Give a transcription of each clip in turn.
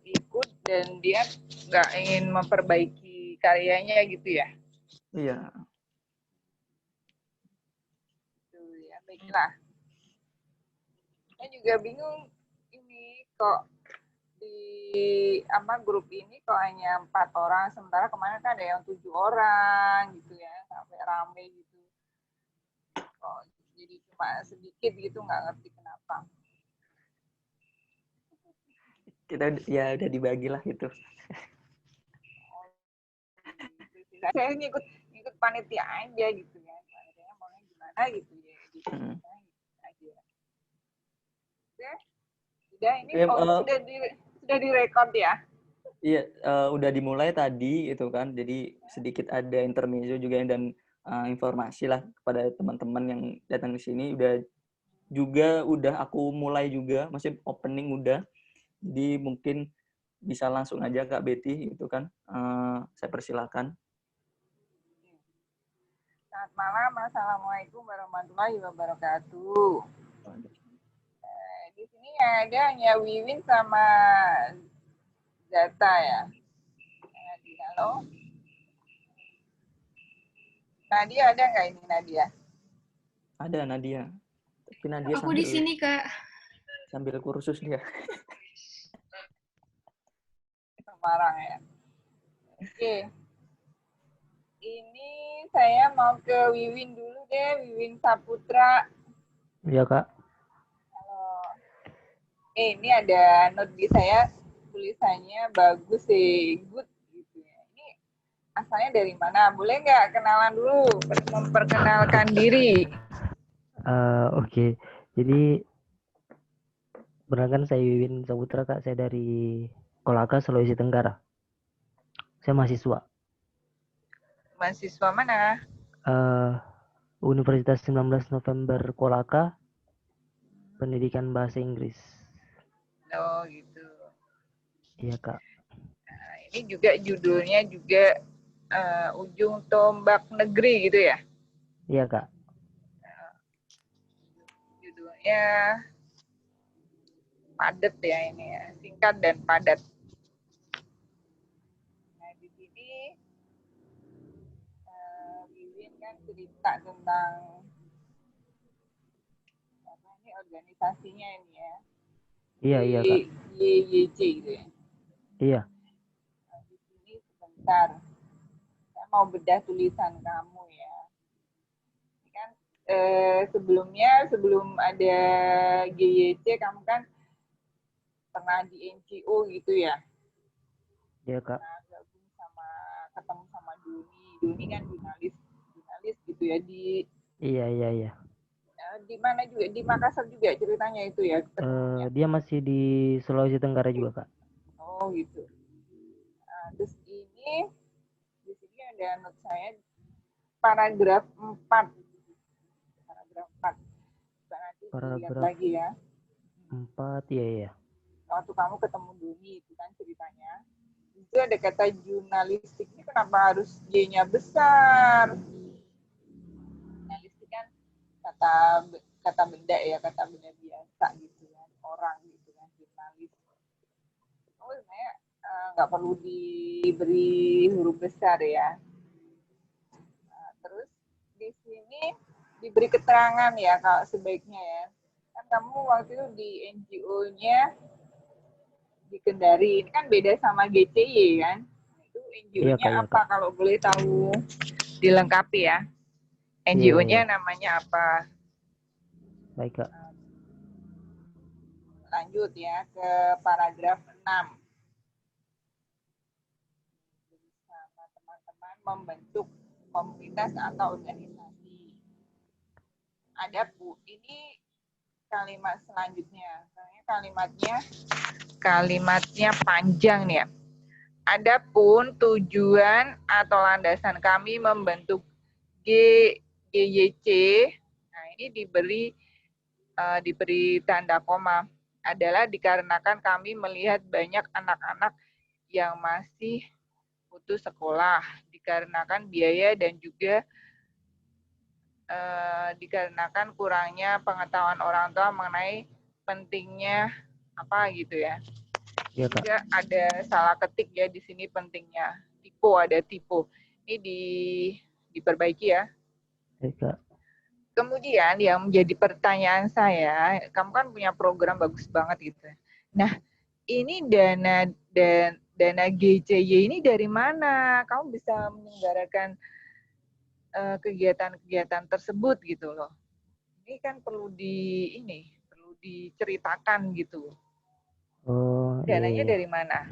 ikut dan dia nggak ingin memperbaiki karyanya gitu ya. Iya. Tuh ya, baiklah. Saya juga bingung ini kok di grup ini kok hanya 4 orang, sementara kemarin kan ada yang 7 orang gitu ya, sampai rame gitu. Kok jadi cuma sedikit gitu, nggak ngerti kenapa. Kita ya udah dibagi lah gitu. Saya ngikut panitia aja gitu ya, panitianya maunya gimana gitu ya, gitu aja. Oke, udah ini sudah direkod ya. Iya, udah dimulai tadi itu kan, jadi sedikit ada intermezzo juga dan informasi lah kepada teman-teman yang datang ke sini. Udah aku mulai juga, masih opening udah. Jadi mungkin bisa langsung aja Kak Betty itu kan, saya persilakan. Selamat malam, assalamualaikum warahmatullahi wabarakatuh. Di sini ada hanya Wiwin sama Zata ya. Halo. Nadia ada nggak ini Nadia? Ada Nadia. Tapi Nadia aku di sini Kak. Sambil kursus dia. Semarang ya. Oke. Ini saya mau ke Wiwin dulu deh, Wiwin Saputra. Iya Kak. Halo. Ini ada note di saya, tulisannya bagus sih, good gitu ya. Ini asalnya dari mana? Boleh nggak kenalan dulu, memperkenalkan diri? Oke. Jadi perkenalkan saya Wiwin Saputra Kak, saya dari Kolaka, Sulawesi Tenggara. Saya mahasiswa. Mahasiswa mana? Universitas 19 November Kolaka, pendidikan bahasa Inggris. Oh gitu. Iya Kak. Nah, ini juga judulnya juga Ujung Tombak Negeri gitu ya? Iya Kak. Judulnya padat ya ini ya, singkat dan padat. Nah di sini Wiwin kan cerita tentang apa ini organisasinya ini ya. Iya Kak. YYC gitu ya. Iya. Nah, di sini sebentar, saya mau bedah tulisan kamu ya. Ini kan sebelum ada GYC kamu kan pernah di NGO gitu ya. Iya Kak. Nah, ketemu sama Doni kan jurnalis gitu ya di. Iya. Di mana juga, di Makassar juga ceritanya itu ya ketemunya. Dia masih di Sulawesi Tenggara juga Kak. Oh gitu. Nah, terus ini di sini ada note saya paragraf 4. Paragraf 4. Nanti dilihat lagi ya. 4 iya. Waktu kamu ketemu Doni itu kan ceritanya. Itu ada kata jurnalistik, ini kenapa harus J-nya besar? Jurnalistik kan kata benda ya, kata benda biasa gitu kan, orang gitu kan, jurnalis. Oh sebenarnya nggak perlu diberi huruf besar ya. Nah, terus di sini diberi keterangan ya kalau sebaiknya ya. Kan kamu waktu itu di NGO-nya di Kendari, ini kan beda sama GCY kan? Itu NGO-nya apa kalau boleh tahu, dilengkapi ya? NGO-nya namanya apa? Baik Kak. Lanjut ya ke paragraf 6. Bersama teman-teman membentuk komunitas atau organisasi. Ada ini kalimat selanjutnya. Kalimatnya panjang nih ya. Adapun tujuan atau landasan kami membentuk GYC, nah ini diberi tanda koma, adalah dikarenakan kami melihat banyak anak-anak yang masih putus sekolah dikarenakan biaya dan juga dikarenakan kurangnya pengetahuan orang tua mengenai pentingnya apa gitu ya. Iya, Kak. Juga ada salah ketik ya di sini pentingnya. Typo, ada typo. Ini diperbaiki ya. Baik, Kak. Kemudian yang menjadi pertanyaan saya, kamu kan punya program bagus banget gitu. Nah, ini dana GCY ini dari mana? Kamu bisa menyelenggarakan kegiatan-kegiatan tersebut gitu loh. Ini kan perlu diceritakan gitu. Oh, iya, Dananya iya. dari mana?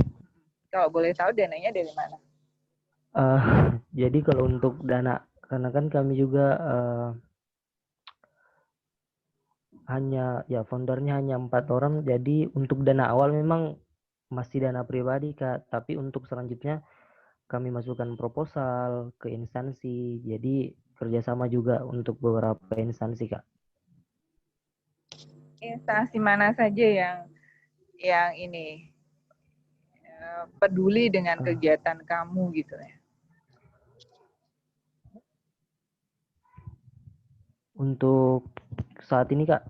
Kalau boleh tahu dananya dari mana? Eh, jadi kalau untuk dana, karena kan kami juga foundernya hanya 4 orang, jadi untuk dana awal memang masih dana pribadi, Kak. Tapi untuk selanjutnya kami masukkan proposal ke instansi, jadi kerjasama juga untuk beberapa instansi, Kak. Instansi mana saja yang ini peduli dengan Ah, kegiatan kamu gitu ya? Untuk saat ini, Kak,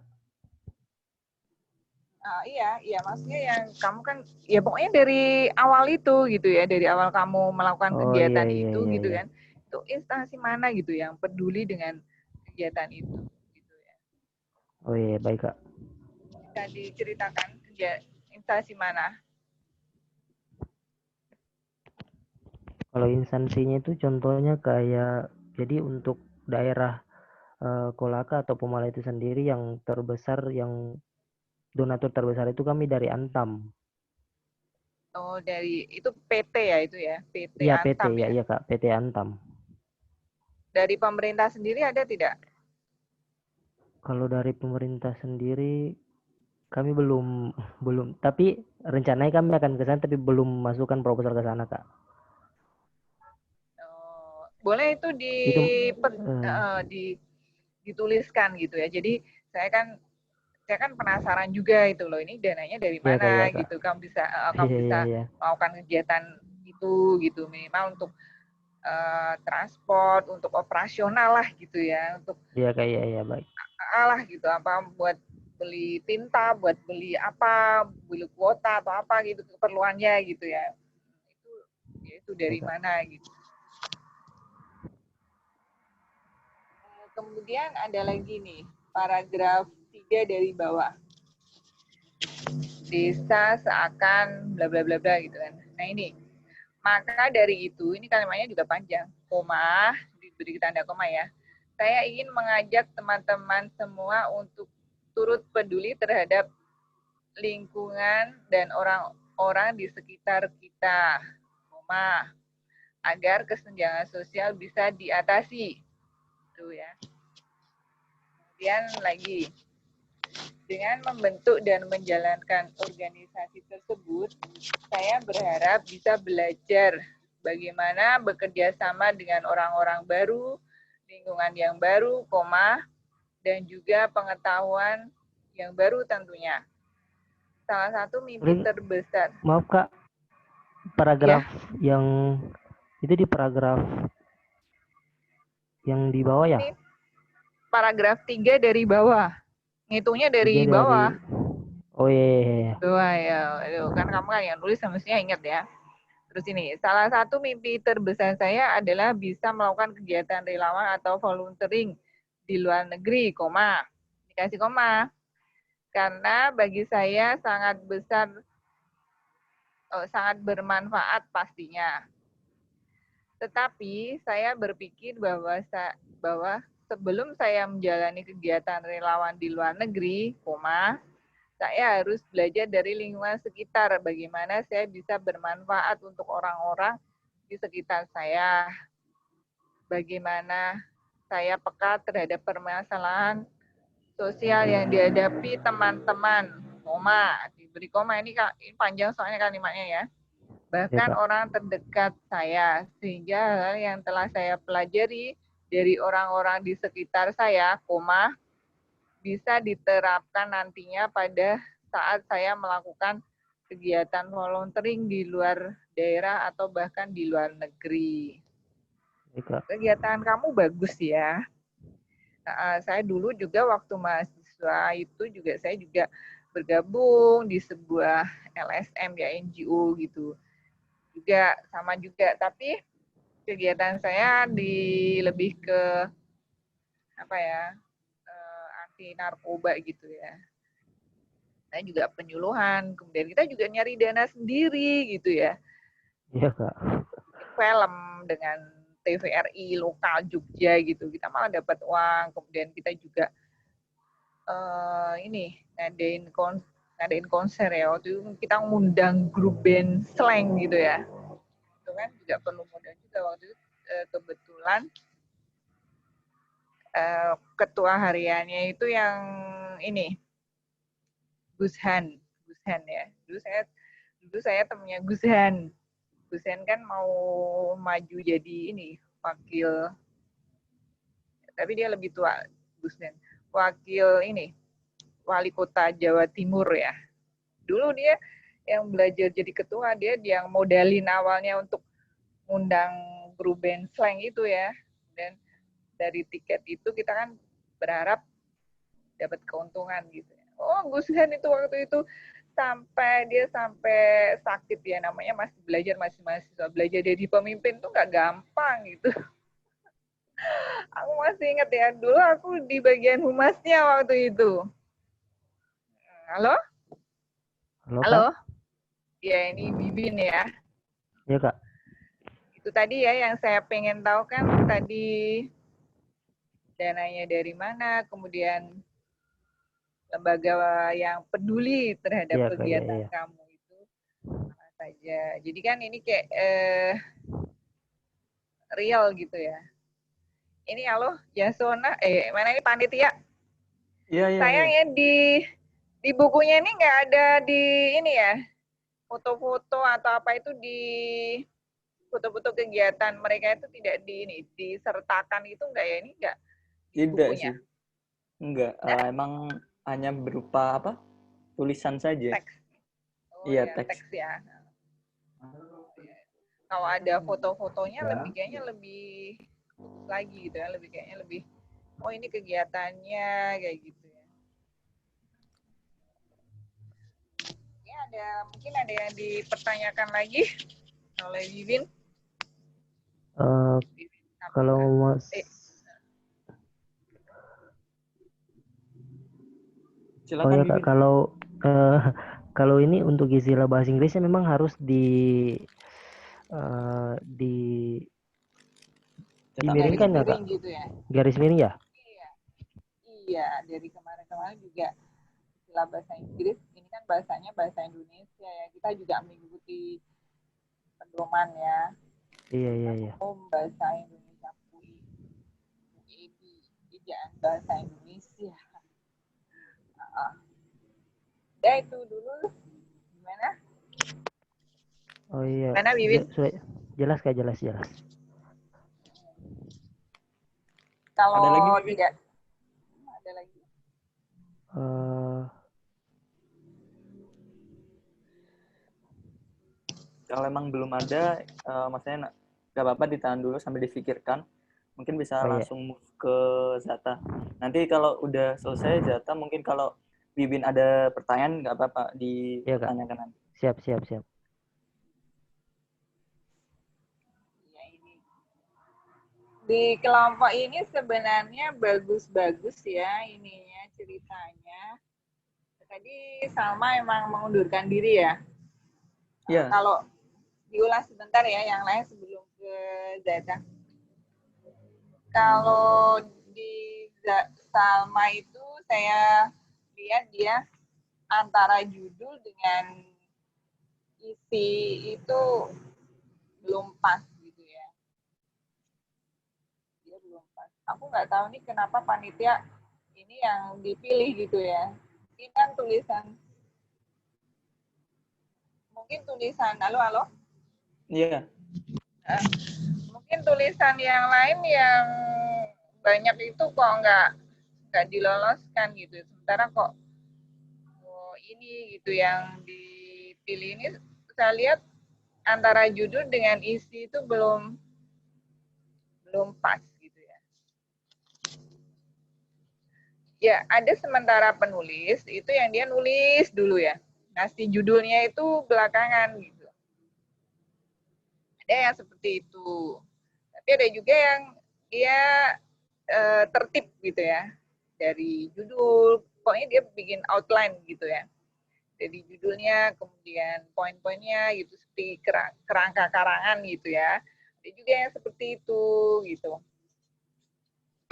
Iya, maksudnya yang kamu kan, ya pokoknya dari awal itu gitu ya, dari awal kamu melakukan oh iya, kegiatan iya, itu iya, gitu iya. kan, itu instansi mana gitu yang peduli dengan kegiatan itu gitu ya. Oh iya, baik, Kak. Bisa diceritakan instansi mana? Kalau instansinya itu contohnya kayak, jadi untuk daerah Kolaka atau Pemala itu sendiri yang terbesar, yang donatur terbesar itu kami dari Antam. Oh, dari itu PT ya, itu ya, PT Iya, PT, Antam ya, ya. iya, Kak, PT Antam. Dari pemerintah sendiri ada tidak? Kalau dari pemerintah sendiri kami belum belum, tapi rencananya kami akan ke sana, tapi belum masukkan proposal ke sana, Kak. Oh, boleh itu Itu dituliskan gitu ya. Jadi saya kan saya kan penasaran juga itu loh, ini dananya dari ya, Kak, ya, mana Kak. gitu. Kamu Iya, iya, bisa iya. melakukan kegiatan itu gitu, minimal untuk transport, untuk operasional lah gitu ya, untuk Iya, Kak, iya, iya, baik. lah gitu, apa buat beli tinta, buat beli apa, beli kuota atau apa gitu keperluannya gitu ya. Itu dari Baik, Kak. mana gitu. Kemudian ada lagi nih, paragraf 3 dari bawah. Desa seakan bla bla bla bla gitu kan. Nah ini, maka dari itu, ini kalimatnya juga panjang, koma, diberi tanda koma ya. Saya ingin mengajak teman-teman semua untuk turut peduli terhadap lingkungan dan orang-orang di sekitar kita, koma, agar kesenjangan sosial bisa diatasi. Tuh ya. Kemudian lagi, dengan membentuk dan menjalankan organisasi tersebut, saya berharap bisa belajar bagaimana bekerja sama dengan orang-orang baru, lingkungan yang baru, dan juga pengetahuan yang baru tentunya. Salah satu mimpi Paling, terbesar. maaf, Kak, Ya, paragraf yang itu di paragraf yang di bawah ya? ini paragraf 3 dari bawah. Ngitungnya Tiga dari dari, bawah. oh iya, iya, iya. Bawah ya, kan kamu kan yang nulis semestinya ingat ya. Terus ini, salah satu mimpi terbesar saya adalah bisa melakukan kegiatan relawan atau volunteering di luar negeri, dikasih koma. Karena bagi saya sangat besar, sangat bermanfaat pastinya. Tetapi saya berpikir bahwa sebelum saya menjalani kegiatan relawan di luar negeri, saya harus belajar dari lingkungan sekitar, bagaimana saya bisa bermanfaat untuk orang-orang di sekitar saya, bagaimana saya peka terhadap permasalahan sosial yang dihadapi teman-teman, diberi koma, ini panjang soalnya kalimatnya ya, Ya, bahkan Kak. orang terdekat saya, sehingga hal yang telah saya pelajari dari orang-orang di sekitar saya, bisa diterapkan nantinya pada saat saya melakukan kegiatan volunteering di luar daerah atau bahkan di luar negeri. Ya, Kak. Kegiatan kamu bagus ya. Saya dulu juga waktu mahasiswa itu juga saya juga bergabung di sebuah LSM ya, NGO gitu. Juga sama juga, tapi kegiatan saya lebih ke apa ya, anti narkoba gitu ya. Saya juga penyuluhan, kemudian kita juga nyari dana sendiri gitu ya. Iya Kak. Film dengan TVRI lokal Jogja gitu, kita malah dapat uang. Kemudian kita juga ini ngadain konser ya. Waktu itu kita ngundang grup band slang gitu ya. Itu kan juga perlu modal juga waktu itu. Kebetulan ketua hariannya itu yang ini Gus Han ya. Dulu saya temennya Gus Han. Gus Han kan mau maju jadi ini wakil, tapi dia lebih tua, Gus Han. Wakil ini wali kota Jawa Timur ya. Dulu dia yang belajar jadi ketua, dia yang modalin awalnya untuk ngundang grup band slang itu ya. Dan dari tiket itu kita kan berharap dapat keuntungan gitu. Oh, Gus Han itu waktu itu sampai sakit ya, namanya masih belajar, masih mahasiswa, belajar jadi pemimpin tuh nggak gampang gitu. Aku masih ingat ya, dulu aku di bagian humasnya waktu itu. Halo? Halo Halo? Kak. Ya, ini Bibin ya. Iya Kak. Itu tadi ya yang saya pengen tahu kan tadi dananya dari mana, kemudian lembaga yang peduli terhadap Iya Kak, iya kegiatan iya. kamu itu apa saja. Jadi kan ini kayak real gitu ya. Ini halo, Yasona, mana ini panitia? Iya, iya, iya. Sayangnya di bukunya ini nggak ada di ini ya, foto-foto atau apa itu di foto-foto kegiatan mereka itu tidak disertakan itu enggak ya, ini enggak di Tidak bukunya. sih. Enggak. Emang hanya berupa apa? Tulisan saja. Teks. Oh Iya, ya, teks. teks ya. Kalau ada foto-fotonya kayaknya lebih lagi gitu ya, kayaknya lebih oh ini kegiatannya kayak gitu ya. Ya, mungkin ada yang dipertanyakan lagi oleh Vivin. Kalau Mas Silakan, Oh ya Kak, Bibin. kalau ini untuk istilah bahasa Inggrisnya memang harus dimiringkan ya Kak, gitu ya. garis miring ya. Iya, iya, dari kemarin-kemarin juga istilah bahasa Inggris ini kan bahasanya bahasa Indonesia ya. Kita juga mengikuti pedoman ya. Iya iya iya. Bahasa Indonesia ejaan bahasa Indonesia. Ya itu dulu gimana? Oh iya. Mana Bibin? Jelas Kak, jelas. Kalau Ada lagi, Bibin? tidak ada lagi. Kalau emang belum ada, maksudnya nggak apa-apa ditahan dulu sambil difikirkan. Mungkin bisa langsung move ke Zata. Nanti kalau udah selesai Zata, mungkin kalau Bibin ada pertanyaan nggak apa-apa ditanyakan nanti. Siap. Ya, ini. Di kelompok ini sebenarnya bagus-bagus ya ininya ceritanya. Tadi Salma emang mengundurkan diri ya. Iya. Kalau diulas sebentar ya yang lain sebelum ke Zata. Kalau di Salma itu saya lihat dia antara judul dengan isi itu belum pas gitu ya. Dia belum pas. Aku nggak tahu nih kenapa panitia ini yang dipilih gitu ya. Ini kan tulisan, mungkin tulisan, halo? Iya. Mungkin tulisan yang lain yang banyak itu kok nggak diloloskan gitu. Sementara kok ini gitu yang dipilih ini saya lihat antara judul dengan isi itu belum pas gitu ya. Ya, ada sementara penulis itu yang dia nulis dulu ya. ngasih judulnya itu belakangan gitu. Ada yang seperti itu. Tapi ada juga yang dia tertib gitu ya. Dari judul, pokoknya dia bikin outline gitu ya. Dari judulnya, kemudian poin-poinnya gitu, seperti kerangka karangan gitu ya. Ada juga yang seperti itu gitu.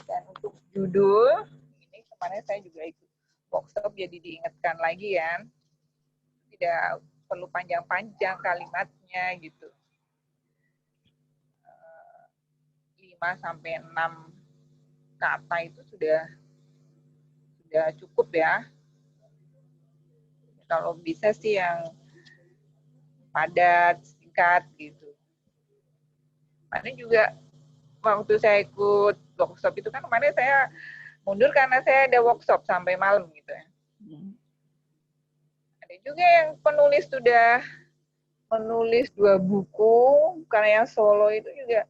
Dan untuk judul, ini kemarin saya juga ikut workshop, jadi diingatkan lagi ya. Tidak perlu panjang-panjang kalimatnya gitu. 5 sampai 6 kata itu sudah cukup ya. Kalau bisa sih yang padat, singkat gitu. Kemarin juga waktu saya ikut workshop itu kan kemarin saya mundur karena saya ada workshop sampai malam gitu ya. Ada juga yang penulis sudah menulis 2 buku, karena yang solo itu juga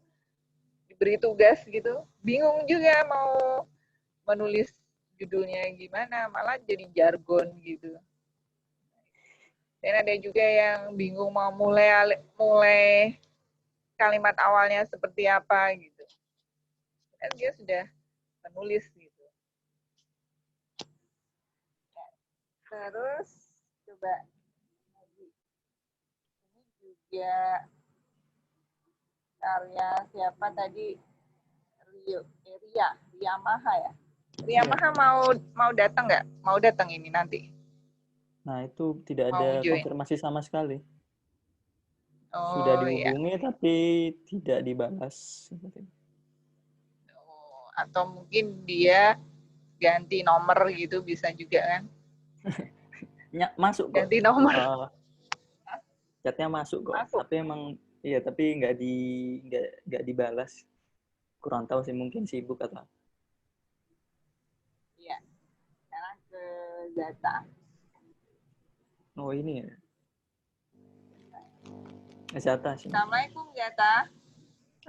diberi tugas gitu. Bingung juga mau menulis judulnya gimana, malah jadi jargon gitu. Dan ada juga yang bingung mau mulai kalimat awalnya seperti apa gitu. Dan dia sudah menulis gitu. Terus coba lagi. Ini juga karya siapa tadi? Ria Maha ya. Ria Maha mau datang nggak? Mau datang ini nanti? Nah, itu tidak Mau ada join? konfirmasi sama sekali. Sudah Oh iya. dihubungi tapi tidak dibalas. Oh, atau mungkin dia ganti nomor gitu bisa juga kan? Masuk kok. Ganti nomor. Chatnya masuk kok. Masuk. Tapi emang iya, tapi nggak dibalas. Kurang tahu sih, mungkin sibuk atau apa. Iya. Sekarang ke data. Oh, ini ya. Zata sih. Assalamualaikum Data.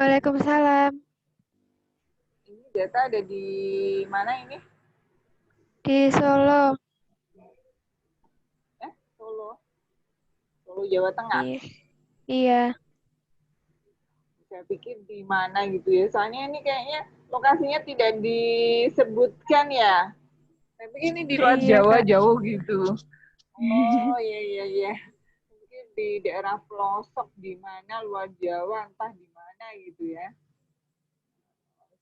Waalaikumsalam. Ini Data ada di mana ini? Di Solo. Solo. Solo Jawa Tengah. Iya. Saya pikir di mana gitu ya. Soalnya ini kayaknya lokasinya tidak disebutkan ya. Saya pikir ini di luar Iya, Jawa Kak. jauh gitu. Oh iya. Mungkin di daerah pelosok di mana luar Jawa, entah di mana gitu ya.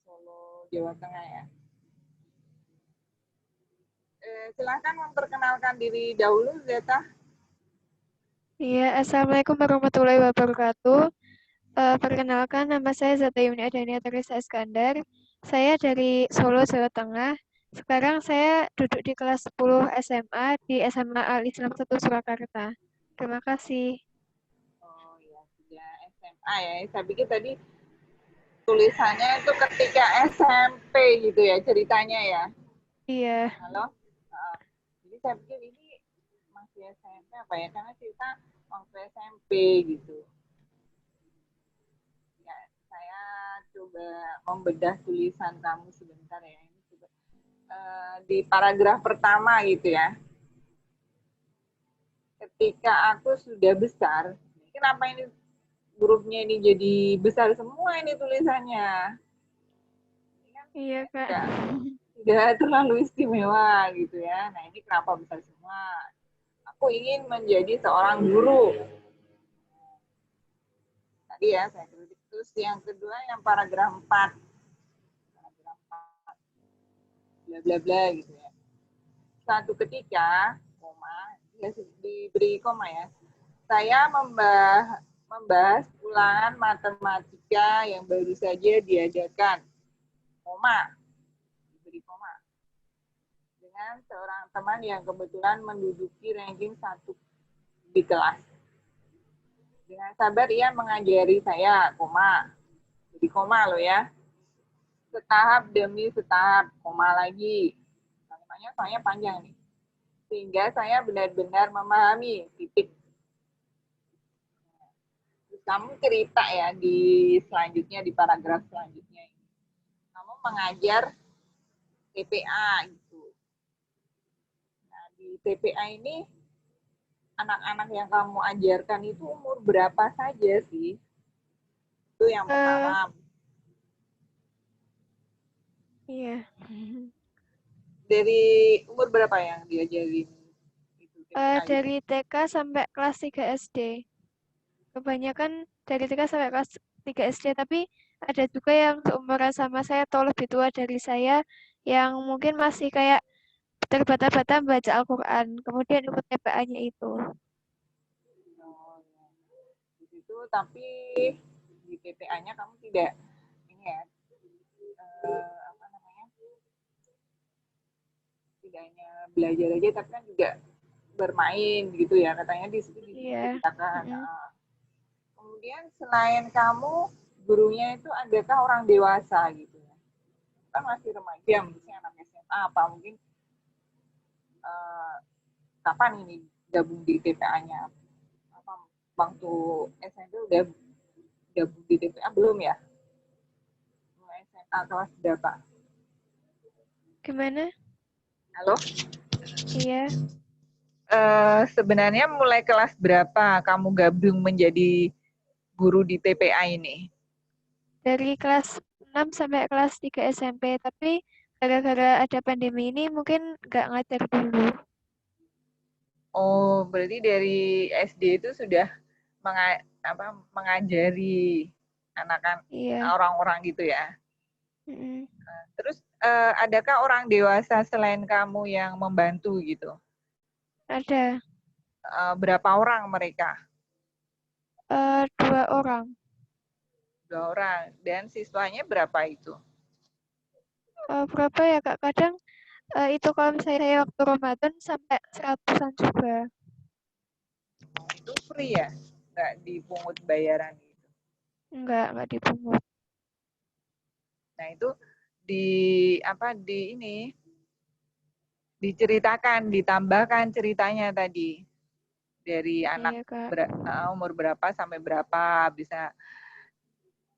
Solo Jawa Tengah ya. Silahkan memperkenalkan diri dahulu, Zeta. Iya, Assalamualaikum warahmatullahi wabarakatuh. Perkenalkan, nama saya Zata Yuni Adania Teresa Iskandar. Saya dari Solo, Jawa Tengah. Sekarang saya duduk di kelas 10 SMA di SMA Al-Islam 1 Surakarta. Terima kasih. Oh iya, sudah SMA ya. Saya pikir tadi tulisannya itu ketika SMP gitu ya ceritanya ya. Iya. Halo? Jadi saya pikir ini masih SMP apa ya? Karena cerita waktu SMP gitu. Ya, saya coba membedah tulisan kamu sebentar ya. Ini coba di paragraf pertama gitu ya. Ketika aku sudah besar, kenapa ini hurufnya ini jadi besar semua ini tulisannya? Ini kan Iya, Kak. tidak terlalu istimewa gitu ya. Nah ini kenapa besar semua? Aku ingin menjadi seorang guru. Tadi ya saya kritik. Terus yang kedua yang paragraf 4. Paragraf 4. Bla bla bla gitu ya. Suatu ketika, koma, ya diberi koma ya. Saya membahas ulangan matematika yang baru saja diadakan. Koma. Diberi koma. Dengan seorang teman yang kebetulan menduduki ranking 1 di kelas. Dengan sabar ia mengajari saya, koma. Jadi koma loh ya. Setahap demi setahap, koma lagi. Kalimatnya soalnya panjang nih. Sehingga saya benar-benar memahami titik. Terus kamu cerita ya di selanjutnya, di paragraf selanjutnya. Kamu mengajar TPA gitu. Nah, di TPA ini anak-anak yang kamu ajarkan itu umur berapa saja sih? Itu yang Eh, pertama. iya. Dari umur berapa yang diajarin itu TPA itu? Dari TK sampai kelas 3 SD. Kebanyakan dari TK sampai kelas 3 SD, tapi ada juga yang seumuran sama saya atau lebih tua dari saya yang mungkin masih kayak terbata-bata baca Al-Quran, kemudian ikut TPA-nya itu. Oh, ya. Di situ tapi di TPA-nya kamu tidak ini ya, apa namanya, tidak hanya belajar aja tapi kan juga bermain gitu ya, katanya di situ Iya. diceritakan. Kemudian selain kamu, gurunya itu adakah orang dewasa gitu ya? Kan masih remaja, misalnya anak SMA apa mungkin kapan ini gabung di TPA-nya? Apa waktu SMP udah gabung di TPA belum ya? SMA kelas berapa? Gimana? Halo? Iya. Sebenarnya mulai kelas berapa kamu gabung menjadi guru di TPA ini? Dari kelas 6 sampai kelas 3 SMP, tapi gara-gara ada pandemi ini mungkin nggak ngajar dulu. Oh, berarti dari SD itu sudah mengajari anak-anak Iya. orang-orang gitu ya. Mm-mm. Terus adakah orang dewasa selain kamu yang membantu gitu? Ada Berapa orang mereka? 2 orang. 2 orang. Dan siswanya berapa itu? Berapa ya Kak? Kadang itu kalau misalnya saya waktu Ramadan sampai 100-an juga. Itu free ya? Nggak dipungut bayaran gitu. Enggak dipungut. Nah, itu di ini diceritakan, ditambahkan ceritanya tadi dari anak Iya Kak. umur berapa sampai berapa bisa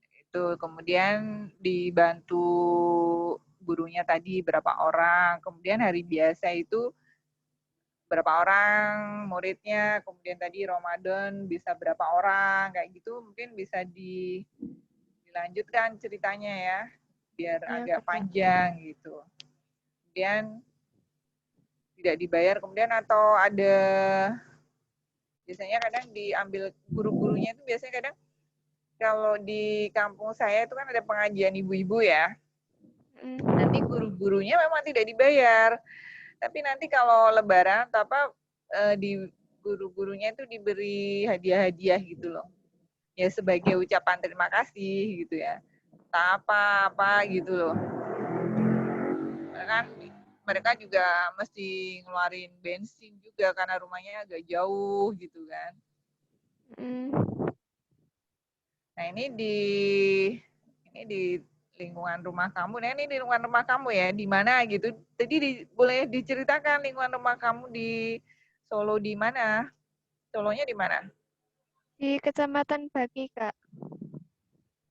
itu, kemudian dibantu gurunya tadi berapa orang, kemudian hari biasa itu berapa orang muridnya, kemudian tadi Ramadan bisa berapa orang, kayak gitu mungkin bisa dilanjutkan ceritanya ya, biar Iya agak Kak. panjang gitu. Kemudian tidak dibayar, kemudian atau ada biasanya kadang diambil guru-gurunya itu biasanya kadang kalau di kampung saya itu kan ada pengajian ibu-ibu ya. Nanti guru-gurunya memang tidak dibayar. Tapi nanti kalau lebaran atau apa di guru-gurunya itu diberi hadiah-hadiah gitu loh. Ya sebagai ucapan terima kasih gitu ya. Apa-apa gitu loh. Kan mereka juga mesti ngeluarin bensin juga karena rumahnya agak jauh gitu kan. Nah, ini di lingkungan rumah kamu. Nah, ini di lingkungan rumah kamu ya, di mana gitu. Tadi boleh diceritakan lingkungan rumah kamu di Solo di mana? Solonya di mana? Di Kecamatan Baki Kak.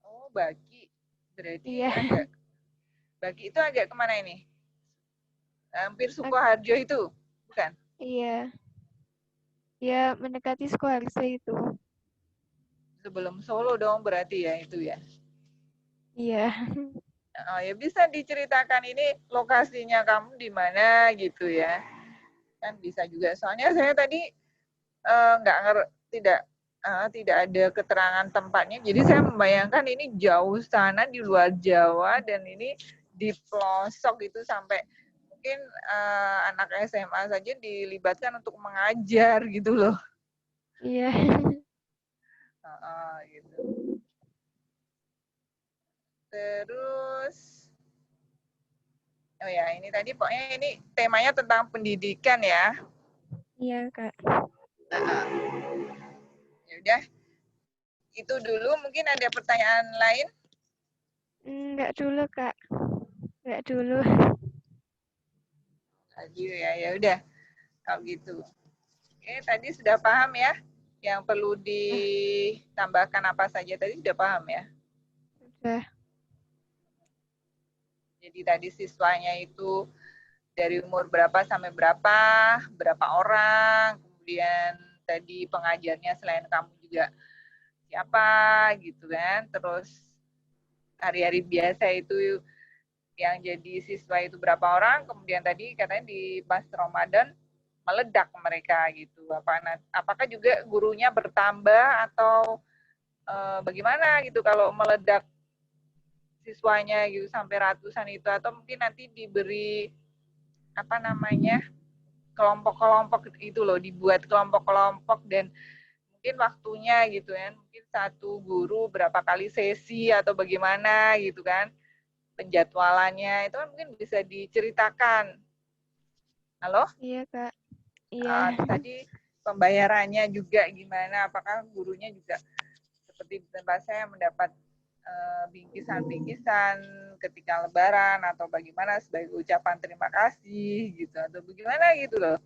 Oh, Baki. Berarti Iya. agak Baki itu agak kemana ini? Hampir Sukoharjo itu, bukan? Iya. Ya mendekati Sukoharjo itu. Sebelum Solo dong berarti ya itu ya. Iya. Oh, ya bisa diceritakan ini lokasinya kamu di mana gitu ya. Kan bisa juga. Soalnya saya tadi nggak tidak ada keterangan tempatnya. Jadi saya membayangkan ini jauh sana di luar Jawa dan ini di pelosok itu sampai mungkin anak SMA saja dilibatkan untuk mengajar gitu loh. Iya. Gitu. Terus, oh ya ini tadi pokoknya ini temanya tentang pendidikan ya. Iya Kak. Ya udah, itu dulu. Mungkin ada pertanyaan lain? Enggak dulu Kak. Enggak dulu. Tadi ya udah kalau gitu. Oke, tadi sudah paham ya? Yang perlu ditambahkan apa saja tadi sudah paham ya? Sudah. Jadi tadi siswanya itu dari umur berapa sampai berapa orang, kemudian tadi pengajarnya selain kamu juga siapa gitu kan. Terus hari-hari biasa itu yang jadi siswa itu berapa orang, kemudian tadi katanya di pas Ramadan meledak mereka gitu. Apakah juga gurunya bertambah atau bagaimana gitu kalau meledak siswanya gitu sampai ratusan itu, atau mungkin nanti diberi apa namanya kelompok-kelompok itu loh, dibuat kelompok-kelompok dan mungkin waktunya gitu kan, mungkin satu guru berapa kali sesi atau bagaimana gitu kan, penjadwalannya itu kan mungkin bisa diceritakan. Halo? Iya, Kak. Iya. Tadi pembayarannya juga gimana, apakah gurunya juga seperti di tempat saya mendapat bingkisan-bingkisan ketika lebaran atau bagaimana sebagai ucapan terima kasih gitu atau bagaimana gitu loh.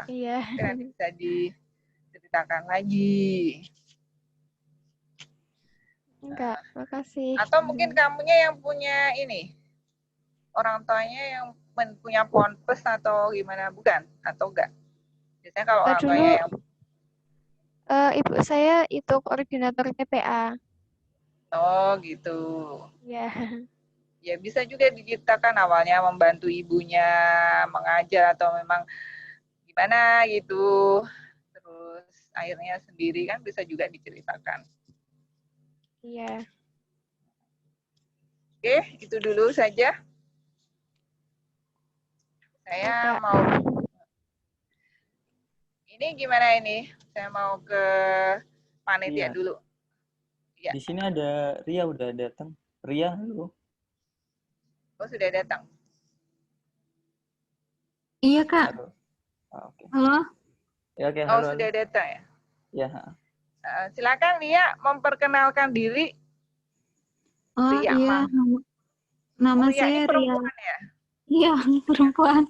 Iya. Nanti bisa diceritakan lagi. Enggak, makasih. Atau mungkin kamunya yang punya ini, orang tuanya yang punya ponpes atau gimana, bukan? Atau enggak? Biasanya kalau orang tuanya yang Ibu saya itu koordinator TPA. oh gitu. Iya. Ya bisa juga diciptakan awalnya membantu ibunya mengajar atau memang gimana gitu. Terus akhirnya sendiri kan bisa juga diceritakan. Iya. Oke, itu dulu saja. Saya Kak. mau ini gimana ini? Saya mau ke panitia Iya. dulu. Ya. Di sini ada Ria udah datang. Ria, halo. Oh, sudah datang. Iya, Kak. Halo. Oke. Halo. Ya, oke, Oh, halo. sudah datang ya. Ya. Silakan Lia memperkenalkan diri. Oh, Ria, iya. Nama Ria ini saya Ria. perempuan ya? Iya, perempuan.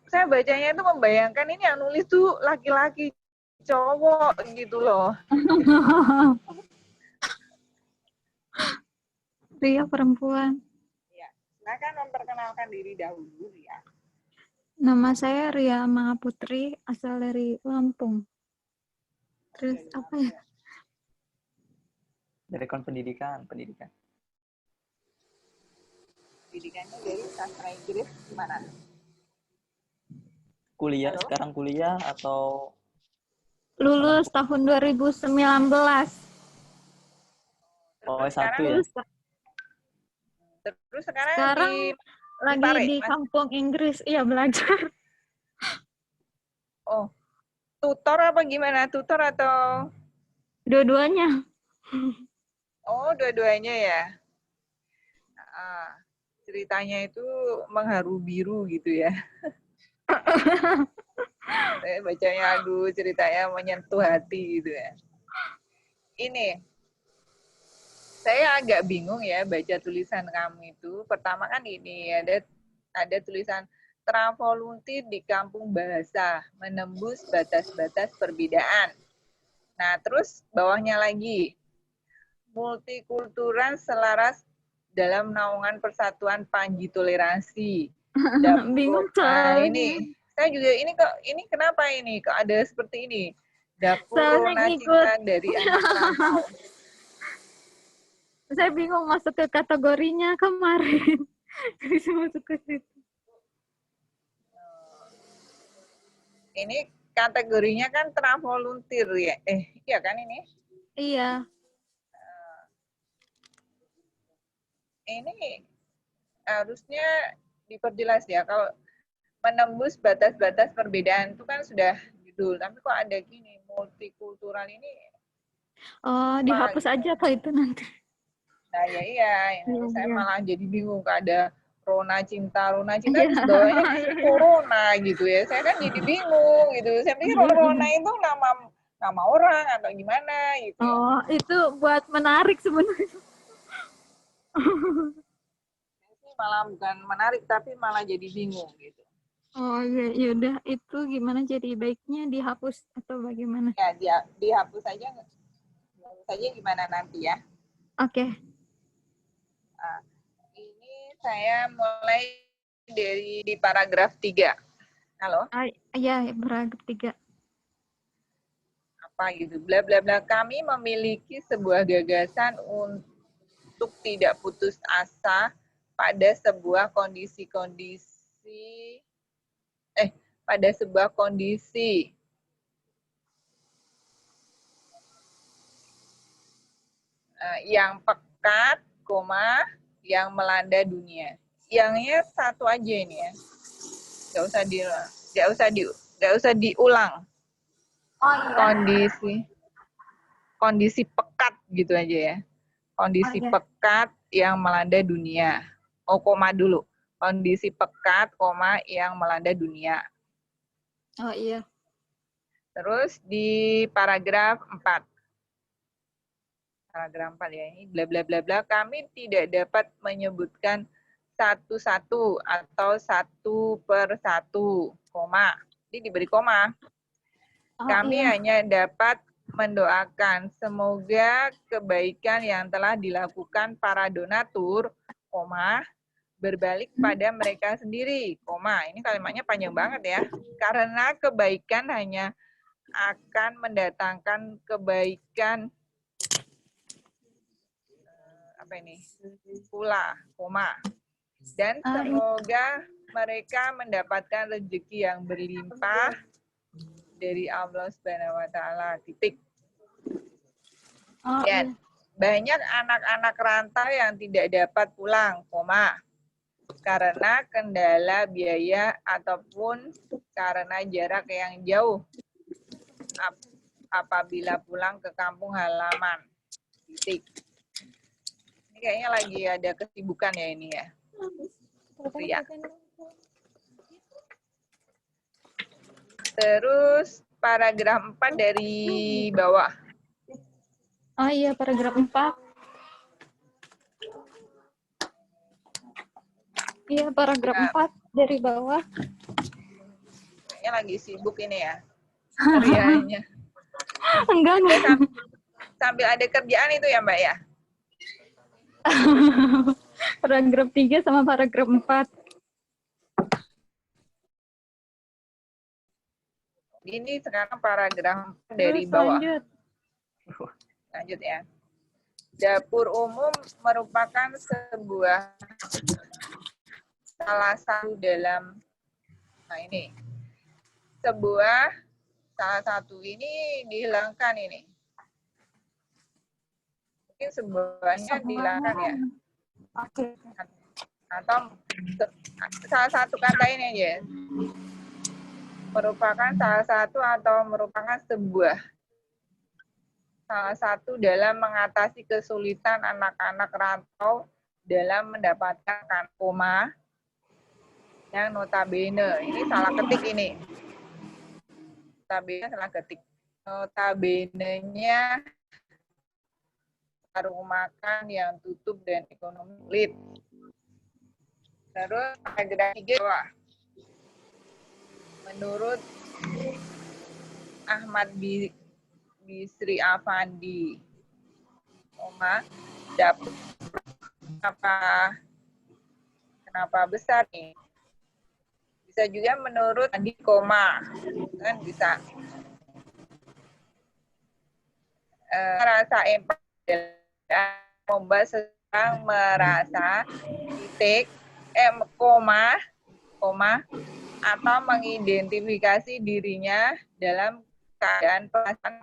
Saya bacanya itu membayangkan ini yang nulis tuh laki-laki, cowok gitu loh. Ria perempuan. Ya, silakan memperkenalkan diri dahulu ya. Nama saya Ria Manga Putri, asal dari Lampung. Terus apa ya? Dari pendidikan. Pendidikannya dari sastra Inggris gimana? Kuliah, Halo? sekarang kuliah atau Lulus tahun 2019. Oh, Terus S1 sekarang, ya? terus sekarang lagi Pare, di Mas? kampung Inggris. Iya, belajar. Oh, tutor apa gimana? Tutor atau? Dua-duanya. Oh, dua-duanya ya. Ceritanya itu mengharu biru gitu ya. Saya bacanya, aduh, ceritanya menyentuh hati gitu ya. Ini, saya agak bingung ya baca tulisan kamu itu. Pertama kan ini, ada tulisan Travoluntir di kampung bahasa, menembus batas-batas perbedaan. Nah, terus bawahnya lagi, multikultural selaras dalam naungan persatuan Panji Toleransi. Bingung Nah, soalnya. ini saya juga ini kenapa ini kok ada seperti ini? Dapur Soalnya Rona ngikut. Cinta dari anak rantau. Saya bingung masuk ke kategorinya kemarin. Bisa masuk ke situ. Ini kategorinya kan travoluntir ya. Iya kan ini? Iya. Ini harusnya diperjelas ya, kalau menembus batas-batas perbedaan itu kan sudah judul, tapi kok ada gini, multikultural ini. Oh, dihapus aja apa itu nanti? Nah ya iya, ini saya malah jadi bingung, kok ada Rona Cinta terus bawahnya Corona gitu ya. Saya kan jadi bingung gitu. Saya pikir Rona itu nama orang atau gimana gitu. Oh, itu buat menarik sebenarnya. Ini malah bukan menarik, tapi malah jadi bingung gitu. Oh iya, yaudah itu gimana jadi baiknya dihapus atau bagaimana? Ya dihapus saja gimana nanti ya. Oke. Nah, ini saya mulai di paragraf 3. Halo? Iya, paragraf 3. apa gitu, bla bla bla. Kami memiliki sebuah gagasan untuk tidak putus asa pada sebuah pada sebuah kondisi yang pekat, yang melanda dunia. Yangnya satu aja ini ya, nggak usah diulang. Kondisi pekat gitu aja ya. Kondisi pekat yang melanda dunia. Koma dulu. Kondisi pekat, yang melanda dunia. Oh iya. Terus di paragraf 4. Paragraf 4 ya, ini bla bla bla bla. Kami tidak dapat menyebutkan satu-satu atau satu per satu, koma. Ini diberi koma. Kami hanya dapat mendoakan semoga kebaikan yang telah dilakukan para donatur, berbalik pada mereka sendiri, ini kalimatnya panjang banget ya. Karena kebaikan hanya akan mendatangkan kebaikan pula, dan semoga mereka mendapatkan rezeki yang berlimpah dari Allah Subhanahu wa taala. Titik. Dan banyak anak-anak rantau yang tidak dapat pulang, karena kendala biaya ataupun karena jarak yang jauh apabila pulang ke kampung halaman. Titik. Ini kayaknya lagi ada kesibukan ya ini ya. Iya. Terus paragraf 4 dari bawah. Oh iya, paragraf 4. Iya, paragraf 4 dari bawah. Kayaknya lagi sibuk ini ya. Rianya. Enggak. Sambil ada kerjaan itu ya, Mbak ya? Paragraf 3 sama paragraf 4. Ini sekarang paragraf dari bawah. Lanjut ya. Dapur umum merupakan salah satu ini dihilangkan ini. Mungkin sebuahnya dihilangkan ya. Atau salah satu kata ini aja. Merupakan salah satu atau merupakan salah satu dalam mengatasi kesulitan anak-anak rantau dalam mendapatkan yang notabene. Ini salah ketik ini. Notabene salah ketik. Notabene-nya warung makan yang tutup dan ekonomi sulit. Terus paragraf 3. Menurut Ahmad Bisri Afandi, dapur kenapa besar nih? Bisa juga menurut Andi, kan bisa. Rasa empati membuat seseorang merasa titik, atau mengidentifikasi dirinya dalam keadaan perasaan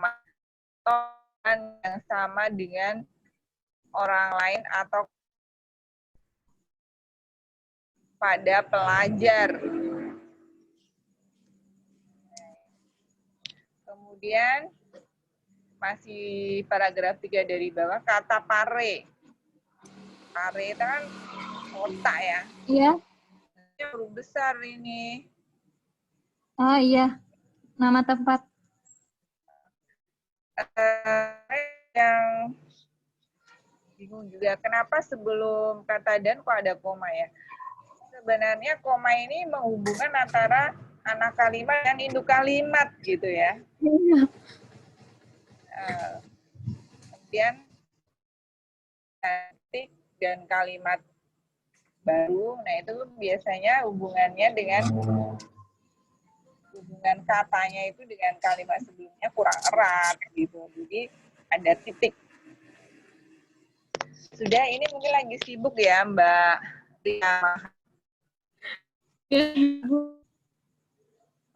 yang sama dengan orang lain atau pada pelajar. Kemudian masih paragraf 3 dari bawah, kata pare. Pare itu kan otak ya. Iya. Ini huruf besar ini. Oh iya. Nama tempat. Yang bingung juga kenapa sebelum kata dan kok ada koma ya. Sebenarnya koma ini menghubungkan antara anak kalimat dan induk kalimat gitu ya. Kemudian titik dan kalimat baru, nah itu biasanya hubungannya dengan hubungan katanya itu dengan kalimat sebelumnya kurang erat gitu. Jadi ada titik. Sudah, ini mungkin lagi sibuk ya Mbak Ria.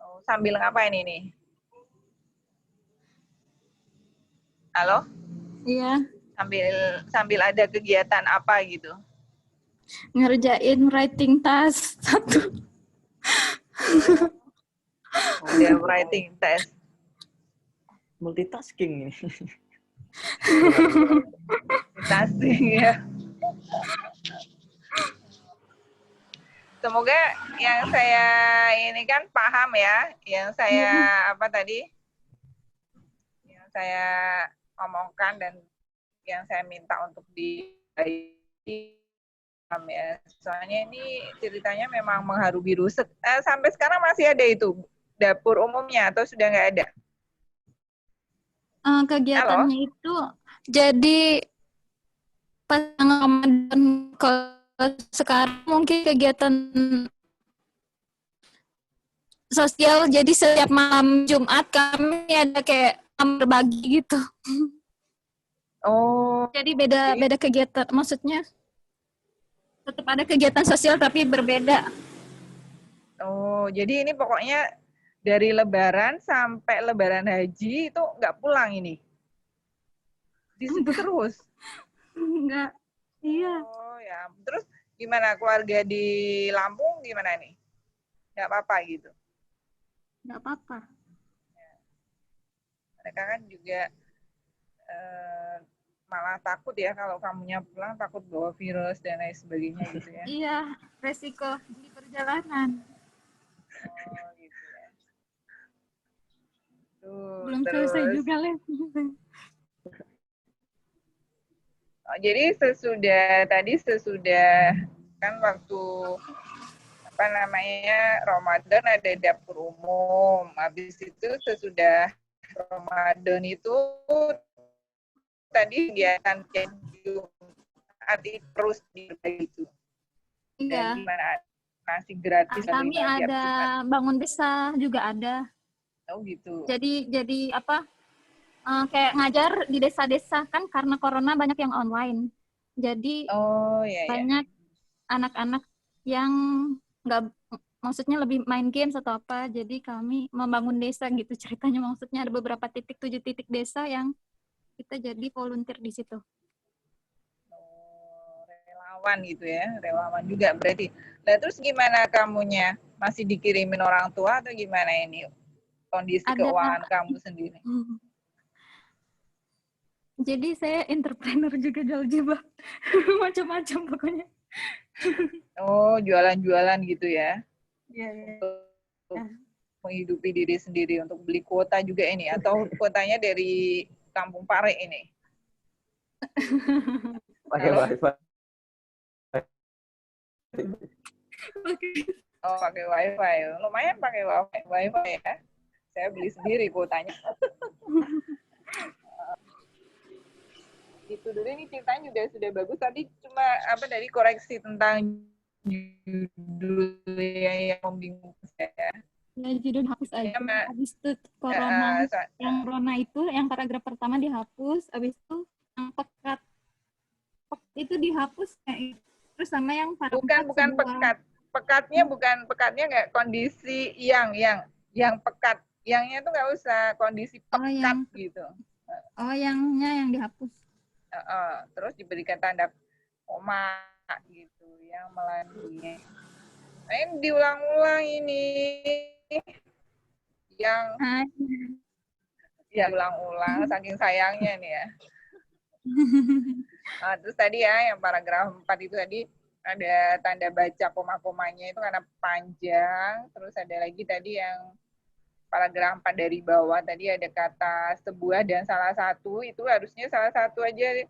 Oh, sambil ngapain ini? Halo? Iya, Sambil ada kegiatan apa gitu? ngerjain writing task 1. Udah writing test. Multitasking ini. Tasting ya. Semoga yang saya ini kan paham ya, yang saya apa tadi, yang saya omongkan dan yang saya minta untuk paham ya. Soalnya ini ceritanya memang mengharu biru. Sampai sekarang masih ada itu dapur umumnya atau sudah nggak ada? Kegiatannya itu jadi pas Ramadan, kalau sekarang mungkin kegiatan sosial, jadi setiap malam Jumat kami ada kayak berbagi gitu. Oh, Jadi beda kegiatan, maksudnya tetap ada kegiatan sosial tapi berbeda. oh, jadi ini pokoknya dari Lebaran sampai Lebaran Haji itu nggak pulang ini? Di situ terus? Enggak. Iya. Oh ya, terus gimana keluarga di Lampung gimana nih? Nggak apa-apa gitu? Enggak apa-apa. Mereka kan juga malah takut ya kalau kamunya pulang, takut bawa virus dan lain sebagainya gitu ya. Iya, resiko di perjalanan. Oh gitu ya. Tuh, Belum terus, selesai juga, Les. oh, jadi sesudah kan waktu apa namanya Ramadan ada dapur umum. Habis itu sesudah Ramadan itu tadi kegiatan terus gitu. Iya. Dan gimana nasi gratis Kami ada bangun desa juga ada. Oh gitu. Jadi apa? Kayak ngajar di desa-desa kan karena corona banyak yang online. Jadi banyak anak-anak yang nggak, maksudnya lebih main games atau apa. Jadi kami membangun desa gitu ceritanya. Maksudnya ada beberapa 7 titik desa yang kita jadi volunteer di situ. Relawan gitu ya, relawan juga berarti. Nah terus gimana kamunya? Masih dikirimin orang tua atau gimana ini kondisi keuangan kamu sendiri? Jadi saya entrepreneur juga, jual jilbab macam-macam pokoknya. Oh, jualan-jualan gitu ya? Iya. Untuk menghidupi diri sendiri, untuk beli kuota juga ini, atau kuotanya dari Kampung Pare ini? Pakai wifi. Oh, pakai wifi. Lumayan pakai wifi ya. Saya beli sendiri kuotanya. Itu dulu, ini ceritanya sudah bagus. Tadi cuma apa dari koreksi tentang judulnya yang membingungkan saya. Ya, judul hapus aja. Habis itu corona, yang corona itu yang paragraf pertama dihapus, habis itu yang pekat itu dihapus kayak terus sama yang paragraf bukan pekat. Pekatnya nggak kondisi yang pekat. Yangnya tuh nggak usah kondisi pekat gitu. Oh, yangnya yang dihapus. Terus diberikan tanda koma gitu yang melandainya. Nah, ini diulang-ulang ini yang ulang-ulang saking sayangnya nih ya. Terus tadi ya yang paragraf 4 itu tadi ada tanda baca koma-komanya itu karena panjang. Terus ada lagi tadi yang paragraf 4 dari bawah tadi ada kata sebuah dan salah satu, itu harusnya salah satu aja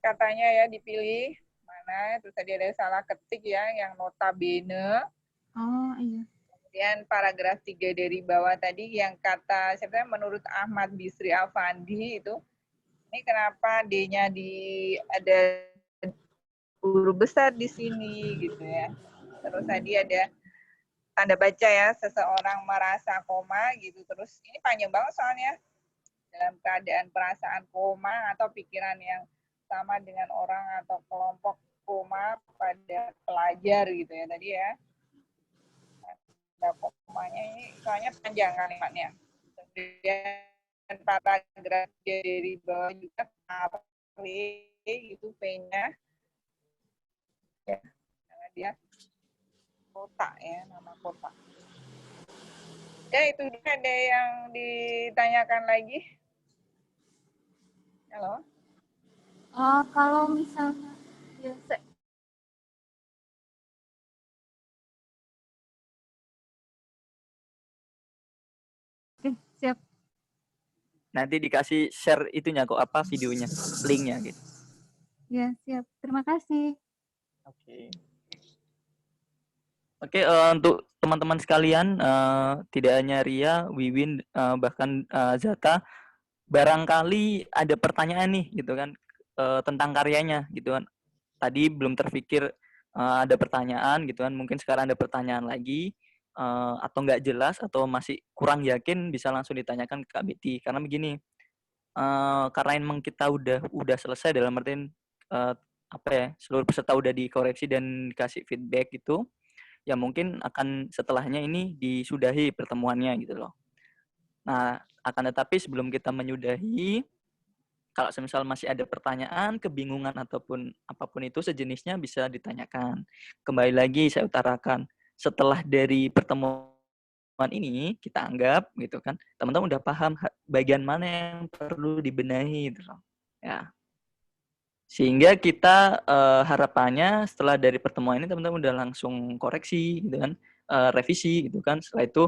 katanya ya dipilih mana. Terus tadi ada salah ketik ya yang notabene. Oh iya. Kemudian paragraf 3 dari bawah tadi yang kata siapa menurut Ahmad Bisri Afandi itu, ini kenapa D-nya ada huruf besar di sini gitu ya. Terus tadi ada tanda baca ya, seseorang merasa koma gitu, terus ini panjang banget soalnya, dalam keadaan perasaan koma atau pikiran yang sama dengan orang atau kelompok koma pada pelajar gitu ya tadi ya. Tanda komanya ini soalnya panjang kalimatnya. Kemudian paragraf dari bawah juga itu P-nya. Ya, dia kota ya, nama kota. Ya itu ada yang ditanyakan lagi. Halo. Kalau misalnya ya, oke, siap. Nanti dikasih share itunya kok apa videonya, linknya gitu. Ya, siap. Terima kasih. Oke. Oke, untuk teman-teman sekalian, tidak hanya Ria, Wiwin, bahkan Zata, barangkali ada pertanyaan nih, gitu kan, tentang karyanya, gitu kan. Tadi belum terpikir ada pertanyaan, gitu kan. Mungkin sekarang ada pertanyaan lagi, atau nggak jelas, atau masih kurang yakin, bisa langsung ditanyakan ke Kak Betty. Karena begini, karena emang kita udah selesai dalam artian apa ya, seluruh peserta udah dikoreksi dan dikasih feedback gitu. Ya mungkin akan setelahnya ini disudahi pertemuannya gitu loh. Nah, akan tetapi sebelum kita menyudahi, kalau semisal masih ada pertanyaan, kebingungan ataupun apapun itu sejenisnya bisa ditanyakan. Kembali lagi saya utarakan, setelah dari pertemuan ini kita anggap gitu kan, teman-teman udah paham bagian mana yang perlu dibenahi gitu loh. Ya. Sehingga kita harapannya setelah dari pertemuan ini teman-teman udah langsung koreksi gitu kan, revisi gitu kan. Setelah itu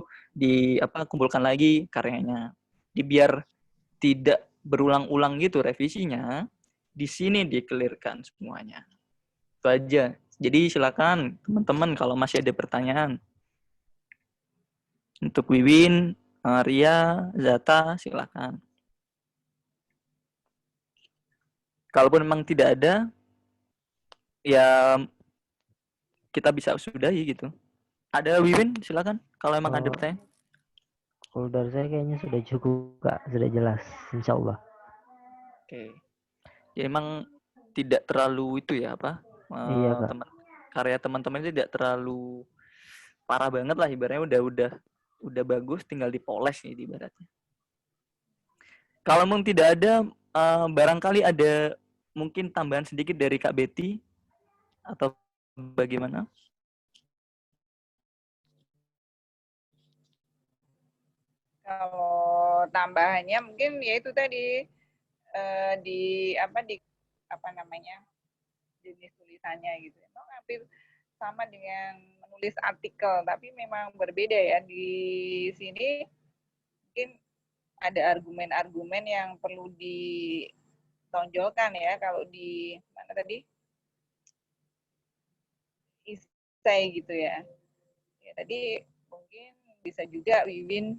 kumpulkan lagi karyanya. Biar tidak berulang-ulang gitu revisinya, di sini di-clear-kan semuanya. Itu aja. Jadi silakan teman-teman kalau masih ada pertanyaan. Untuk Wiwin, Ria, Zata silakan. Kalaupun memang tidak ada, ya kita bisa sudahi gitu. Ada Wiwin, silakan. Kalau emang ada pertanyaan. Kalau dari saya kayaknya sudah cukup, Kak. Sudah jelas, insya Allah. Oke. Ya emang tidak terlalu itu ya apa? Iya, Kak. Karya teman-teman itu tidak terlalu parah banget lah ibaratnya udah bagus, tinggal dipoles nih ibaratnya. Kalau memang tidak ada, barangkali ada mungkin tambahan sedikit dari Kak Betty atau bagaimana? Kalau tambahannya mungkin ya itu tadi jenis tulisannya gitu. Memang hampir sama dengan menulis artikel, tapi memang berbeda ya. Di sini mungkin ada argumen-argumen yang perlu ditonjolkan ya. Kalau di mana tadi isai gitu ya. Ya tadi mungkin bisa juga Wiwin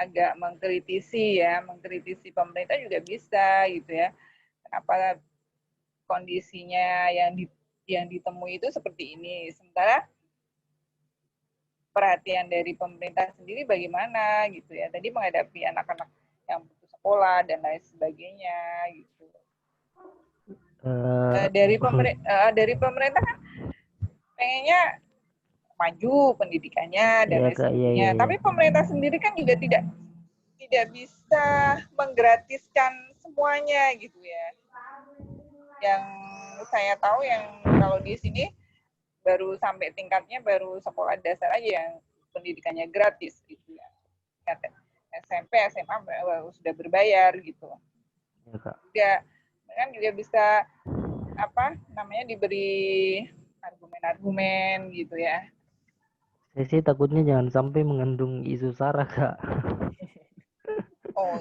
agak mengkritisi pemerintah juga bisa gitu ya. Kenapa kondisinya yang ditemui itu seperti ini. Sementara perhatian dari pemerintah sendiri bagaimana gitu ya. Tadi menghadapi anak-anak yang putus sekolah dan lain sebagainya gitu. Dari pemerintah kan pengennya maju pendidikannya dan lain sebagainya. Tapi pemerintah sendiri kan juga tidak bisa menggratiskan semuanya gitu ya. Yang saya tahu yang kalau di sini baru sampai tingkatnya baru sekolah dasar aja yang pendidikannya gratis gitu ya. SMP, SMA sudah berbayar gitu. Ya, kan juga bisa diberi argumen-argumen gitu ya. Saya sih takutnya jangan sampai mengandung isu SARA, Kak. Oh,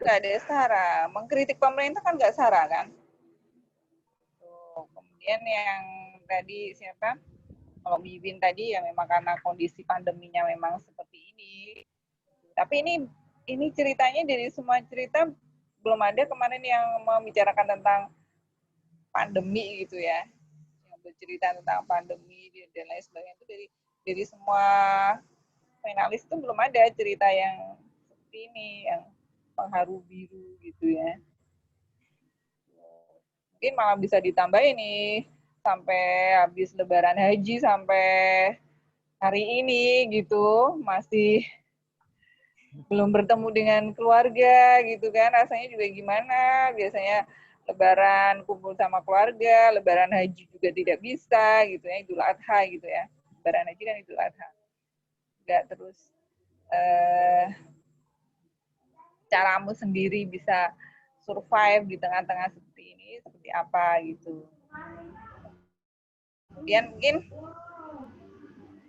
nggak ada SARA. Mengkritik pemerintah kan nggak SARA kan? Tuh. Kemudian yang tadi siapa? Kalau Wiwin tadi ya memang karena kondisi pandeminya memang seperti ini. Tapi ini ceritanya dari semua cerita belum ada kemarin yang membicarakan tentang pandemi gitu ya. Yang bercerita tentang pandemi dan lain sebagainya itu dari dari semua finalis itu belum ada cerita yang seperti ini, yang mengharu biru gitu ya. Mungkin malah bisa ditambah ini sampai habis Lebaran Haji sampai hari ini gitu masih belum bertemu dengan keluarga gitu kan, rasanya juga gimana. Biasanya Lebaran kumpul sama keluarga, Lebaran Haji juga tidak bisa gitu ya, Idul Adha gitu ya. Lebaran Haji kan Idul Adha. Enggak terus caramu sendiri bisa survive di tengah-tengah seperti ini seperti apa gitu. Kemudian mungkin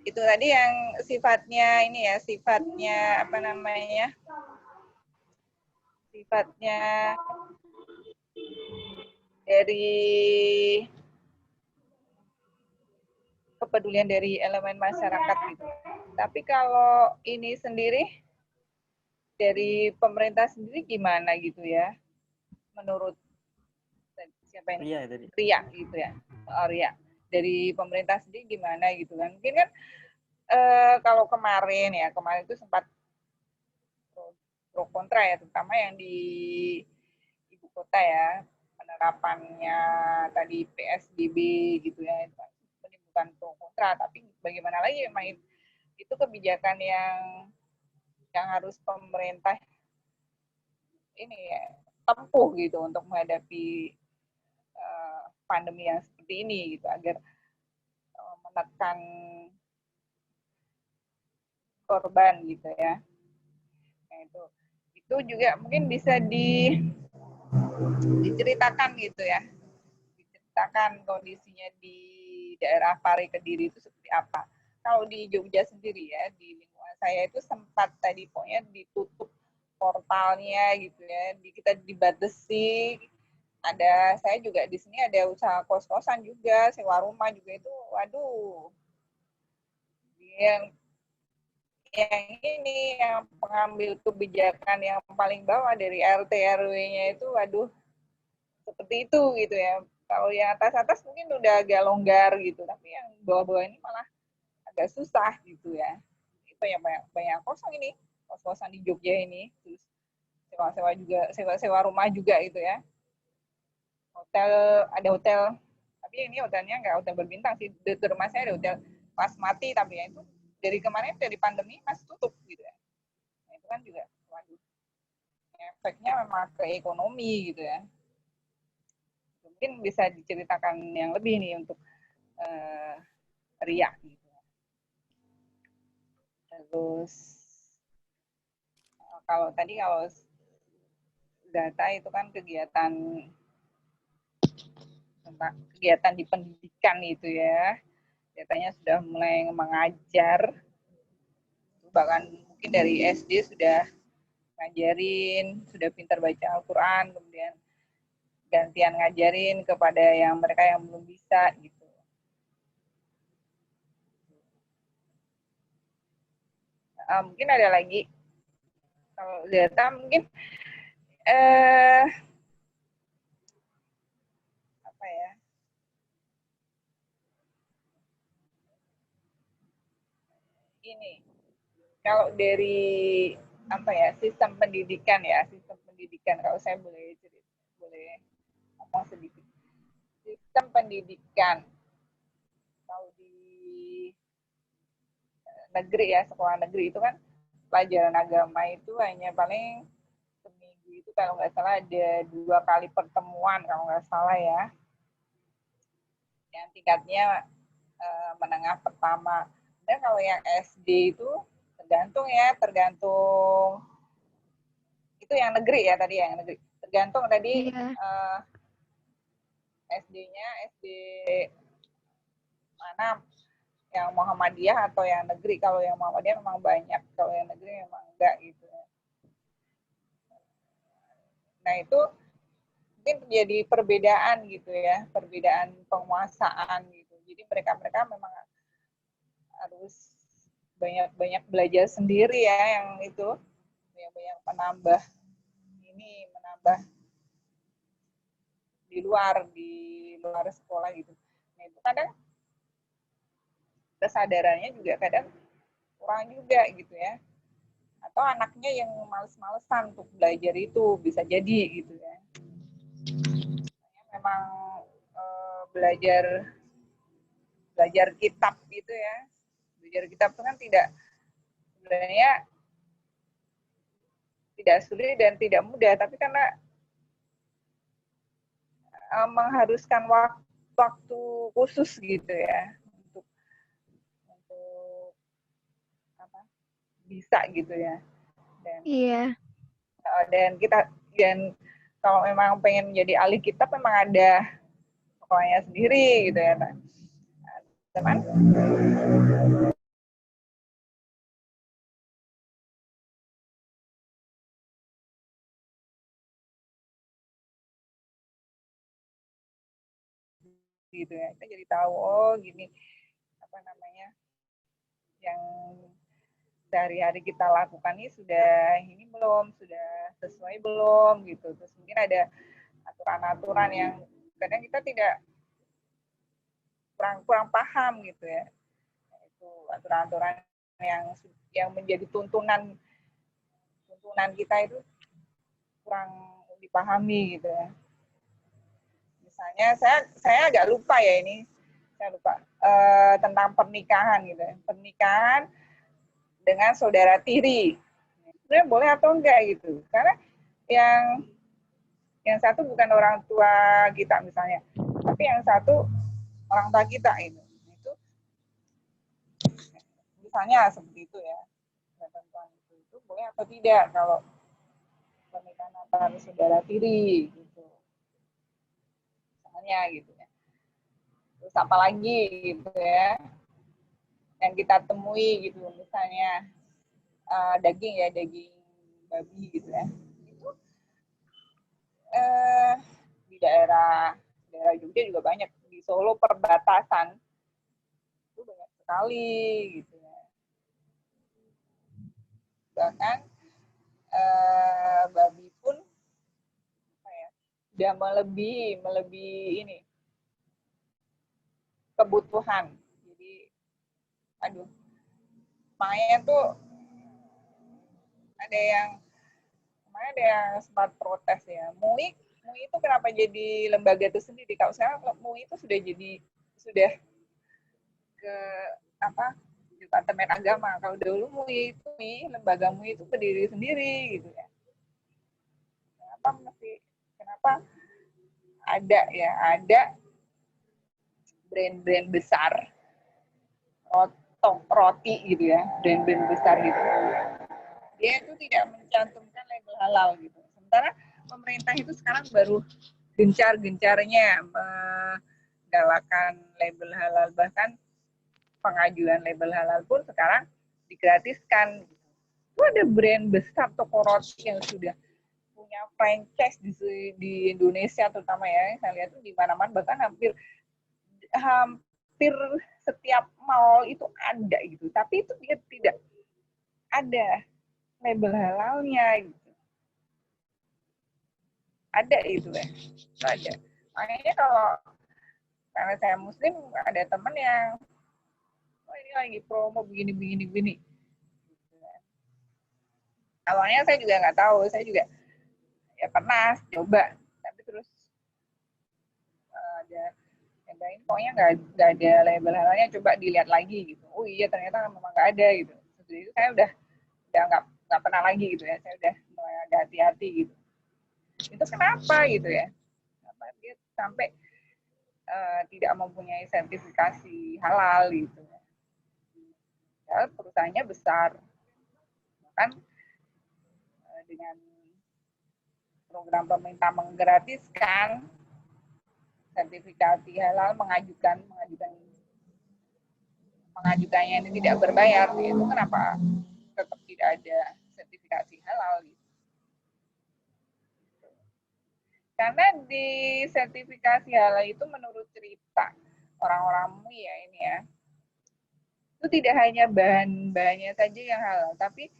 itu tadi yang sifatnya ini ya, sifatnya apa namanya, sifatnya dari kepedulian dari elemen masyarakat gitu. Tapi kalau ini sendiri dari pemerintah sendiri gimana gitu ya? Menurut siapa ini? Ria gitu ya. Oh, Ria. Dari pemerintah sendiri gimana gitu kan? Mungkin kan kalau kemarin itu sempat pro kontra ya, terutama yang di ibu kota ya, penerapannya tadi PSBB gitu ya, ini bukan pro kontra, tapi bagaimana lagi memang itu kebijakan yang harus pemerintah ini ya, tempuh gitu untuk menghadapi pandemi yang seperti ini gitu, agar menekan korban gitu ya. Nah, itu juga mungkin bisa diceritakan gitu ya, diceritakan kondisinya di daerah Pare Kediri itu seperti apa. Kalau di Jogja sendiri ya, di lingkungan saya itu sempat tadi pokoknya ditutup portalnya gitu ya, kita dibatasi. Saya juga di sini ada usaha kos-kosan juga, sewa rumah juga itu, waduh, yang ini yang pengambil kebijakan yang paling bawah dari RT RW-nya itu, waduh, seperti itu gitu ya. Kalau yang atas-atas mungkin udah agak longgar gitu, tapi yang bawah-bawah ini malah agak susah gitu ya. Itu yang banyak kosong ini, kos-kosan di Jogja ini, terus sewa-sewa juga, sewa rumah juga gitu ya. Hotel, ada hotel, tapi ini hotelnya nggak hotel berbintang sih, di rumah saya ada hotel kelas mati, tapi ya itu dari kemarin dari pandemi masih tutup gitu ya. Nah, itu kan juga waduh, efeknya memang ke ekonomi gitu ya. Mungkin bisa diceritakan yang lebih nih untuk Ria gitu. Terus kalau data itu kan kegiatan di pendidikan itu ya, datanya sudah mulai mengajar, bahkan mungkin dari SD sudah ngajarin, sudah pintar baca Al-Quran, kemudian gantian ngajarin kepada mereka yang belum bisa gitu. Mungkin ada lagi kalau data mungkin apa ya, ini kalau dari apa ya, sistem pendidikan kalau saya boleh ngomong sedikit, sistem pendidikan kalau di negeri ya, sekolah negeri itu kan pelajaran agama itu hanya paling seminggu itu kalau nggak salah ada 2 kali pertemuan kalau nggak salah ya, yang tingkatnya menengah pertama. Dan kalau yang SD itu tergantung itu yang negeri ya tadi, yang negeri tergantung tadi SD-nya SD mana, yang Muhammadiyah atau yang negeri. Kalau yang Muhammadiyah memang banyak, kalau yang negeri memang enggak gitu. Nah itu mungkin terjadi perbedaan gitu ya, perbedaan penguasaan gitu. Jadi mereka memang harus banyak belajar sendiri ya, yang itu banyak menambah di luar sekolah gitu. Nah itu kadang kesadarannya juga kadang kurang juga gitu ya. Atau anaknya yang males-malesan untuk belajar itu bisa jadi gitu ya. Memang belajar kitab gitu ya. Belajar kitab itu kan sebenarnya tidak sulit dan tidak mudah, tapi karena mengharuskan waktu khusus gitu ya untuk apa, bisa gitu ya. Dan, Iya. Dan kalau memang pengen menjadi ahli kitab memang ada sekolahnya sendiri gitu ya, teman. Gitu ya, kita jadi tahu gini apa namanya yang sehari-hari kita lakukan ini sudah sesuai belum gitu. Terus mungkin ada aturan-aturan yang kadang kita tidak kurang paham gitu ya. Itu aturan-aturan yang menjadi tuntunan kita itu kurang dipahami gitu ya. Misalnya saya agak lupa ya ini, tentang pernikahan gitu ya. Pernikahan dengan saudara tiri. Sebenarnya boleh atau enggak gitu. Karena yang satu bukan orang tua kita misalnya, tapi yang satu orang tua kita itu misalnya seperti itu ya. Ketentuan itu boleh atau tidak kalau pernikahan antara saudara tiri gitu. Misalnya gitu ya. Terus apa lagi gitu ya yang kita temui gitu, misalnya daging babi gitu ya, itu di daerah Jogja juga banyak, di Solo perbatasan itu banyak sekali gitu ya. Bahkan babi pun sudah melebihi ini kebutuhan. Jadi makanya tuh ada yang sempat protes ya, MUI itu kenapa jadi lembaga itu sendiri? Kalau sekarang MUI itu sudah ke Departemen Agama. Kalau dulu lembaga MUI itu berdiri sendiri gitu ya. Kenapa ada brand-brand besar roti gitu ya, brand-brand besar gitu, dia itu tidak mencantumkan label halal gitu. Sementara pemerintah itu sekarang baru gencar-gencarnya menggalakkan label halal, bahkan pengajuan label halal pun sekarang digratiskan. Itu ada brand besar toko roti yang sudah punya franchise di Indonesia terutama ya, saya lihat tuh di mana-mana, bahkan hampir setiap mall itu ada gitu, tapi itu dia tidak ada label halalnya gitu. Ada itu ya, itu ada. Makanya karena saya muslim, ada teman yang ini lagi promo begini. Awalnya saya juga nggak tahu, saya juga ya pernah coba, tapi terus ada yang lain pokoknya nggak ada label halalnya, coba dilihat lagi gitu. Oh iya ternyata memang nggak ada gitu. Jadi saya udah nggak pernah lagi gitu ya, saya udah mulai agak hati-hati gitu. Itu kenapa gitu ya? Kenapa dia sampai tidak mempunyai sertifikasi halal gitu. Ya, perusahaannya besar, bahkan dengan program pemerintah menggratiskan sertifikasi halal, mengajukannya ini tidak berbayar, itu kenapa tetap tidak ada sertifikasi halal gitu. Karena di sertifikasi halal itu menurut cerita orang-orang MUI ya ini ya, itu tidak hanya bahan-bahannya saja yang halal, tapi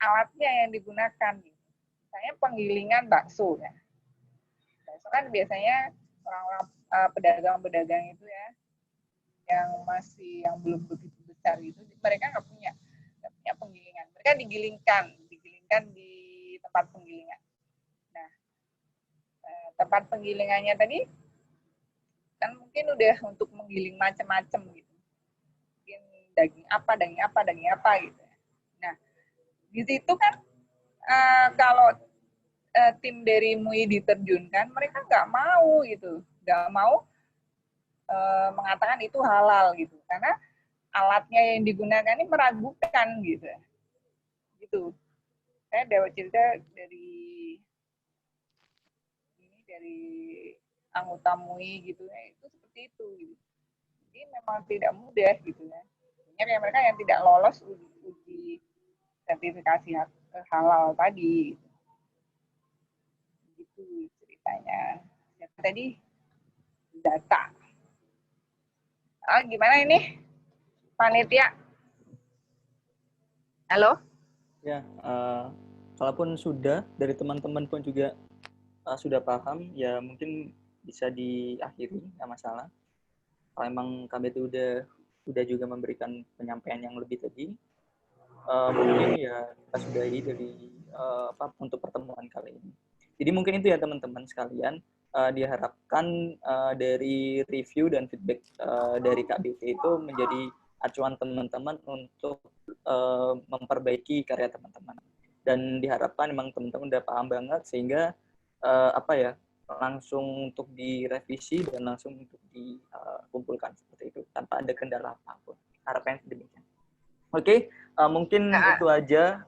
alatnya yang digunakan. Misalnya penggilingan bakso ya. Bakso kan biasanya orang-orang pedagang-pedagang itu ya, yang belum begitu besar gitu, mereka nggak punya penggilingan. Mereka digilingkan di tempat penggilingan. Nah, tempat penggilingannya tadi kan mungkin udah untuk menggiling macam-macam gitu. Mungkin daging apa gitu. Nah, di situ kan kalau tim dari MUI diterjunkan, mereka nggak mau gitu, nggak mau mengatakan itu halal gitu, karena alatnya yang digunakan ini meragukan gitu. Saya dapat cerita dari anggota MUI gitu ya, itu seperti itu gitu. Jadi memang tidak mudah gitu ya. Banyak mereka yang tidak lolos uji sertifikasi halal tadi. Gitu ceritanya. Ya, tadi data. Gimana ini panitia? Halo? Ya, kalaupun sudah dari teman-teman pun juga sudah paham, ya mungkin bisa diakhiri, nggak masalah. Kalau emang KBT udah juga memberikan penyampaian yang lebih tadi, mungkin ya kita sudahi dari untuk pertemuan kali ini. Jadi mungkin itu ya teman-teman sekalian, diharapkan dari review dan feedback dari KBT itu menjadi acuan teman-teman untuk memperbaiki karya teman-teman. Dan diharapkan memang teman-teman udah paham banget sehingga langsung untuk direvisi dan langsung untuk dikumpulkan seperti itu tanpa ada kendala apapun. Harapannya demikian. Oke, mungkin itu aja